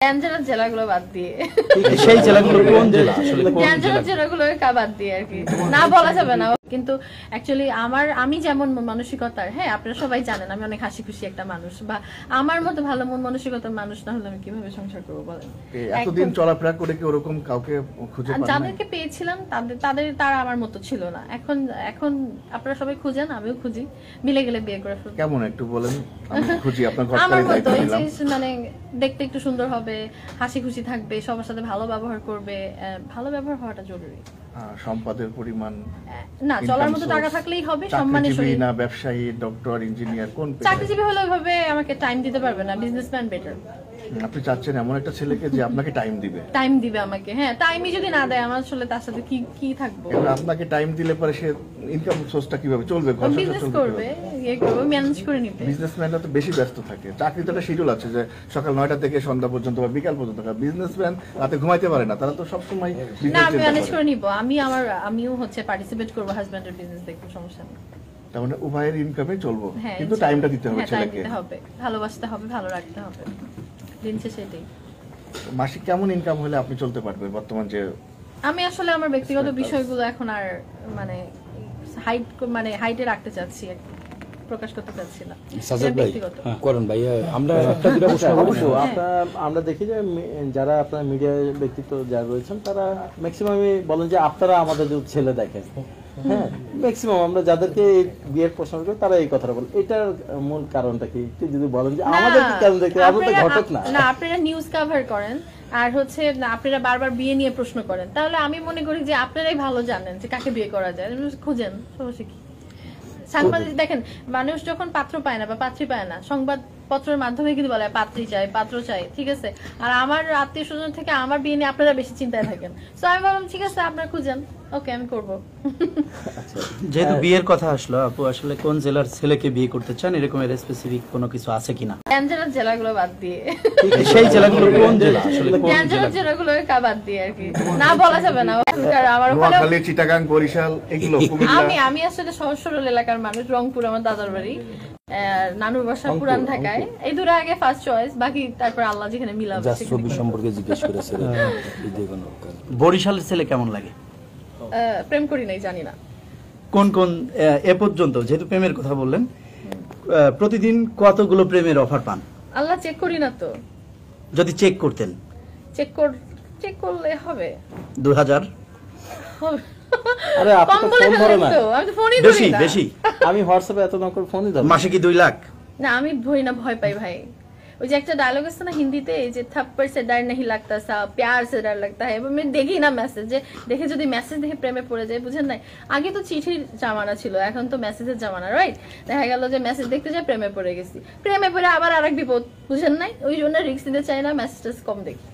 ক্যান্সারের জেলাগুলো বাদ দিয়ে সেই জেলাগুলো কোন জেলা আসলে কোন জেলা? জেলাগুলো বাদ দিয়ে আর কি না বলা যাবে না, কিন্তু অ্যাকচুয়ালি আমি যেমন মানসিকতার, হ্যাঁ আপনারা সবাই জানেন আমি অনেক হাসি খুশি একটা মানুষ, বা আমার মতো ভালো মন মানসিকতার মানুষ না হলে আমি কিভাবে সংসার করবো বলেন। এতদিন চলাফেরা করে কি ওরকম কাউকে খুঁজে পান না? যাদেরকে পেয়েছিলাম তারা আমার মতো ছিল না। এখন আপনারা সবাই খুঁজেন, আমিও খুঁজি, মিলে গেলে বিয়ে করে ফেলবো। কেমন একটু বলেন, আমি খুঁজি আপনার আমার ঘরটাই মতো দায়িত্ব নিলাম। মানে দেখতে একটু সুন্দর হবে, হাসি খুশি থাকবে, সবার সাথে ভালো ব্যবহার করবে। ভালো ব্যবহার হওয়াটা জরুরি। সম্পদের পরিমাণ না, চলার মতো টাকা থাকলেই হবে, সম্মানের সহিত। না ব্যবসায়ী, ডক্টর, ইঞ্জিনিয়ার, কোন চাকরিজীবী হলে ওইভাবে আমাকে টাইম দিতে পারবে না, বিজনেসম্যান বেটার। আপনি চাচ্ছেন এমন একটা ছেলেকে যে আপনাকে টাইম দিবে আমাকে, হ্যাঁ টাইমই যদি না দেয় আমার আসলে তার সাথে কি থাকবো। এবার আপনাকে টাইম দিলে পরে সে ইনকাম সোর্সটা কিভাবে চলবে, ঘর সংসার বিজনেস চলবে করবে, ম্যানেজ করে নিবে। বিজনেসম্যানরা তো বেশি ব্যস্ত থাকে, চাকরিতে একটা শিডিউল আছে যে সকাল 9টা থেকে সন্ধ্যা পর্যন্ত বা বিকাল পর্যন্ত। বিজনেসম্যান রাতে ঘুমাইতে পারে না, তারা তো সবসময় না, আমি ম্যানেজ করে নিব। আমিও পার্টিসিপেট করব, হাজবেন্ডের বিজনেস দেখব, সমস্যা নেই। তার মানে উভয়ের ইনকামে চলবো, কিন্তু টাইমটা দিতে হবে ছেলেকে, ভালোবাসতে হবে, ভালো রাখতে হবে, দিন শেষে এটাই। মাসিক কেমন ইনকাম হলে আপনি চলতে পারবেন বর্তমান যে? আমি আসলে আমার ব্যক্তিগত বিষয়গুলো এখন আর হাইটে রাখতে চাচ্ছি, প্রকাশ করতে চাচ্ছি না। সাজাদ ভাই করেন ভাই, আমরা একটা দুটো প্রশ্ন করব। আমরা দেখি যে যারা আপনার মিডিয়া ব্যক্তিত্ব যারা রয়েছেন তারা ম্যাক্সিমামই বলেন যে আপনারা আমাদের যে ছেলে দেখেন, হ্যাঁ ম্যাক্সিমাম আমরা যাদেরকে বিয়ের প্রশ্ন করি তারা এই কথাটা বলে। এটার মূল কারণটা কি একটু যদি বলেন যে আমাদের কি কারণ দেখে? আমরা তো ঘটক না। আপনারা নিউজ কভার করেন আর আপনারা বারবার বিয়ে নিয়ে প্রশ্ন করেন, তাহলে আমি মনে করি যে আপনারাই ভালো জানেন যে কাকে বিয়ে করা যায়, খুঁজেন, সমস্যা কি? সাংবাদিক দেখেন, মানুষ যখন পাত্র পায় না বা পাত্রী পায় না, সংবাদপত্রের মাধ্যমে কিন্তু বলে পাত্রী চাই, পাত্র চাই, ঠিক আছে। আর আমার আত্মীয় স্বজন থেকে আমার বিয়ে নিয়ে আপনারা বেশি চিন্তায় থাকেন, তো আমি বললাম ঠিক আছে আপনারা খুঁজেন, ওকে আমি করবো। যেহেতু বিয়ের কথা আসলো, আপু আসলে কোন জেলার ছেলেকে বিয়ে করতে চান, এরকম এর স্পেসিফিক কোনো কিছু আছে কিনা? ক্যান্সারের জেলাগুলো বাদ দিয়ে সেই জেলাগুলো কোন জেলা আসলে কোন জেলা? ক্যান্সারের জেলাগুলো বাদ দিয়ে আর কি না বলা যাবে না। আমার নোয়াখালী, চিটাগাং, বরিশাল এগুলো আমি আসলে সহজ সরল এলাকার মানুষ, রংপুর আমার দাদার বাড়ি, নানুর বাসা পুরান ঢাকায়, এই দুটো আগে ফার্স্ট চয়েস, বাকি তারপর আল্লাহ যেখানে মিলাবে। ছবি সম্পর্কে জিজ্ঞেস করেছে। বরিশালের ছেলে কেমন লাগে? প্রেম করি নাই, জানি না। কোন কোন এ পর্যন্ত, যেহেতু প্রেমের কথা বললেন, প্রতিদিন কতগুলো প্রেমের অফার পান? আল্লাহ চেক করি না তো। যদি চেক করতেন? চেক করলে হবে 2000। আরে আপনি তো ফোন ধরে না। আমি তো ফোনই ধরি না। বেশি আমি হোয়াটসঅ্যাপে এত না করে ফোনই ধরি। মাসে কি 2 লাখ? না, আমি ধরি না, ভয় পাই ভাই। ওই যে একটা ডায়লগ আছে না হিন্দিতে, যে থপ্পড় সে ডর नहीं लगता सा प्यार से डर लगता है। আমি দেখি না মেসেজ, যে দেখে যদি মেসেজ দেখে প্রেমে পড়ে যায়, বুঝেন না? আগে তো চিঠির জামানা ছিল, এখন তো মেসেজের জামানা, রাইট? দেখা গেল যে মেসেজ দেখতে যায় প্রেমে পড়ে গেছি, প্রেমে পড়ে আবার আরেক বিপদ, বুঝেন নাই? ওই জন্য রিস্ক নিতে চাই না, মেসেজ কম দেখি।